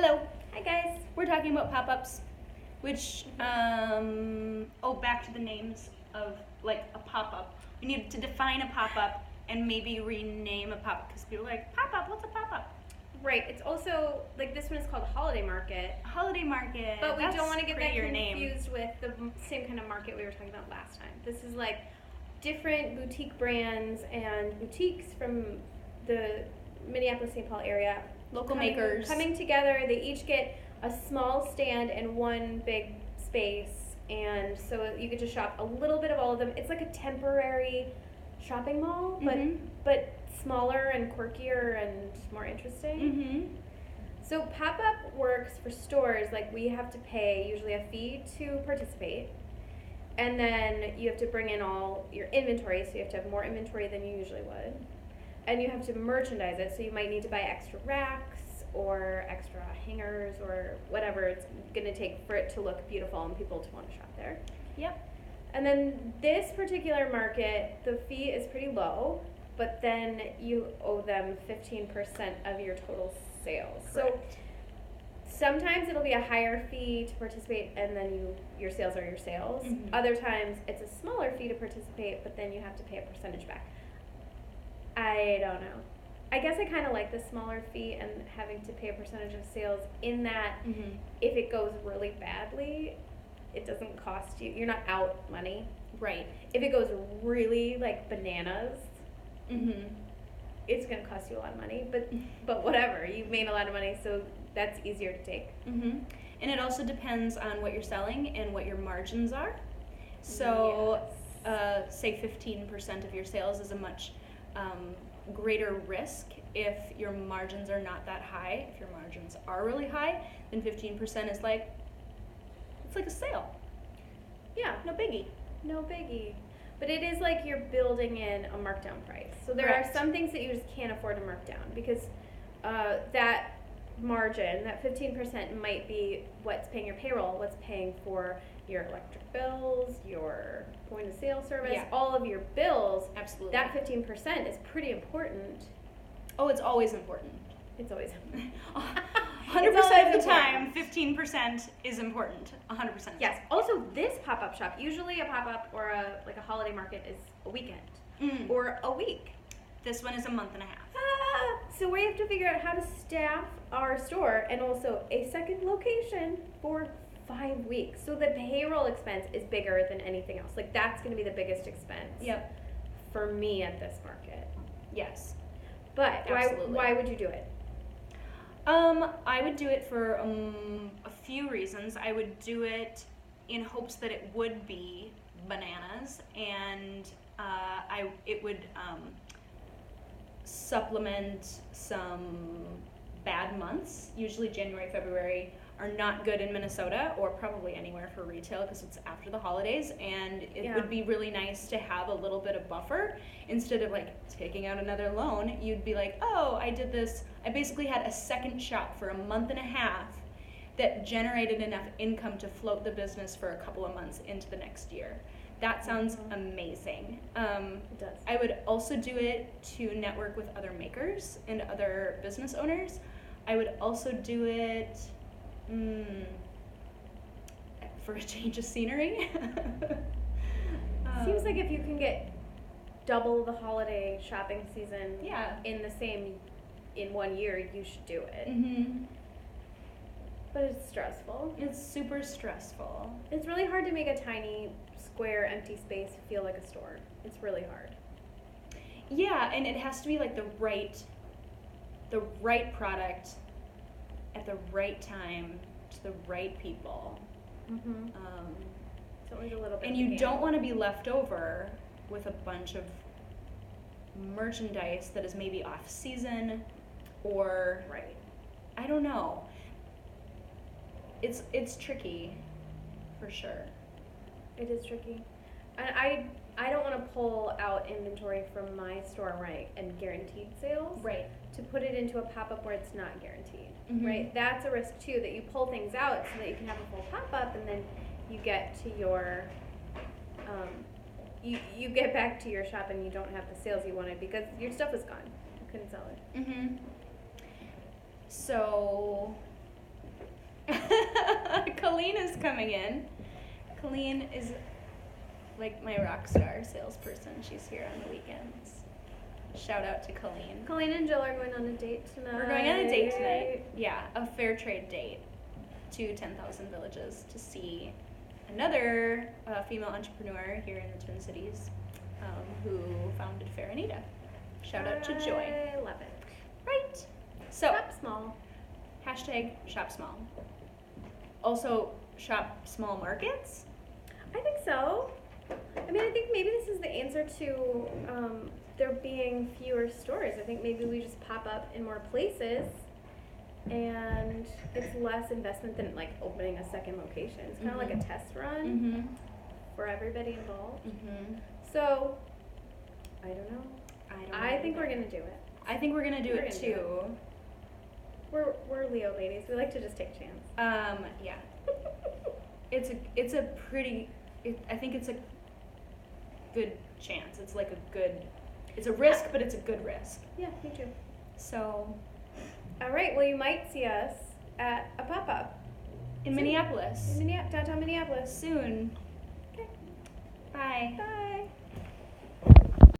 Hello. Hi guys. We're talking about pop-ups, which, back to the names of, like, a pop-up. We need to define a pop-up and maybe rename a pop-up, because people are like, pop-up, what's a pop-up? Right, it's also, like, this one is called Holiday Market. Holiday Market. But we don't want to get that name. confused with the same kind of market we were talking about last time. This is like different boutique brands and boutiques from the Minneapolis-St. Paul area. Local makers. Coming together, they each get a small stand and one big space, and so you get to shop a little bit of all of them. It's like a temporary shopping mall, but smaller and quirkier and more interesting. So pop-up works for stores. Like, we have to pay usually a fee to participate, and then you have to bring in all your inventory, so you have to have more inventory than you usually would, and you have to merchandise it, so you might need to buy extra racks or extra hangers or whatever it's going to take for it to look beautiful and people to want to shop there. Yep. And then this particular market, the fee is pretty low, but then you owe them 15% of your total sales. Correct. So sometimes it'll be a higher fee to participate, and then your sales are your sales. Other times it's a smaller fee to participate, but then you have to pay a percentage back. I don't know. I guess I kind of like the smaller fee and having to pay a percentage of sales, in that if it goes really badly, it doesn't cost you. You're not out money. Right. If it goes really like bananas, it's going to cost you a lot of money. But whatever, you've made a lot of money, so that's easier to take. And it also depends on what you're selling and what your margins are. So, say 15% of your sales is a much greater risk if your margins are not that high. If your margins are really high, then 15% is like, it's like a sale. Yeah. No biggie. No biggie. But it is like you're building in a markdown price. So there are some things that you just can't afford to mark down, because that margin, that 15%, might be what's paying your payroll, what's paying for your electric bills, your point of sale service, all of your bills. Absolutely. That 15% is pretty important. Oh, it's always important. It's always 100% of the time, 15% is important. 100%. Yes. Also, this pop-up shop, usually a pop-up or a holiday market, is a weekend or a week. This one is a month and a half. So we have to figure out how to staff our store and also a second location for 5 weeks. So the payroll expense is bigger than anything else. Like, that's going to be the biggest expense. Yep. For me at this market. Yes. But why would you do it? I would do it for a few reasons. I would do it in hopes that it would be bananas, and it would supplement some bad months. Usually January, February are not good in Minnesota, or probably anywhere for retail, because it's after the holidays, and it would be really nice to have a little bit of buffer. Instead of like taking out another loan, you'd be like, oh, I did this. I basically had a second shop for a month and a half that generated enough income to float the business for a couple of months into the next year. That sounds amazing. It does. I would also do it to network with other makers and other business owners. I would also do it for a change of scenery. Seems like if you can get double the holiday shopping season in 1 year, you should do it. But it's stressful. It's super stressful. It's really hard to make a tiny, square, empty space feel like a store. It's really hard. Yeah, and it has to be like the right product at the right time to the right people. It's always a little bit. And you don't want to be left over with a bunch of merchandise that is maybe off season, or I don't know. It's tricky, for sure. It is tricky. And I don't want to pull out inventory from my store, and guaranteed sales. Right. To put it into a pop-up where it's not guaranteed. Right? That's a risk too, that you pull things out so that you can have a full pop-up, and then you get to your you get back to your shop and you don't have the sales you wanted because your stuff is gone. You couldn't sell it. So Colleen is coming in. Colleen is like my rock star salesperson. She's here on the weekends. Shout out to Colleen. Colleen and Jill are going on a date tonight. We're going on a date tonight. Yeah, a fair trade date to 10,000 Villages to see another female entrepreneur here in the Twin Cities who founded Fair Anita. Shout out to Joy. I love it. Right. So, Shop small. hashtag shop small. Also, shop small markets. I think so. I mean, I think maybe this is the answer to there being fewer stores. I think maybe we just pop up in more places and it's less investment than like opening a second location. It's kind of like a test run Mm-hmm. for everybody involved. Mm-hmm. So, I don't know. I think we're going to do it. I think we're gonna do We're it gonna do too. We're Leo ladies. We like to just take a chance. Yeah. I think it's a good chance. It's like it's a risk, but it's a good risk. Yeah, me too. So, All right. Well, you might see us at a pop-up in Minneapolis. in downtown Minneapolis. Soon. Okay. Bye. Bye.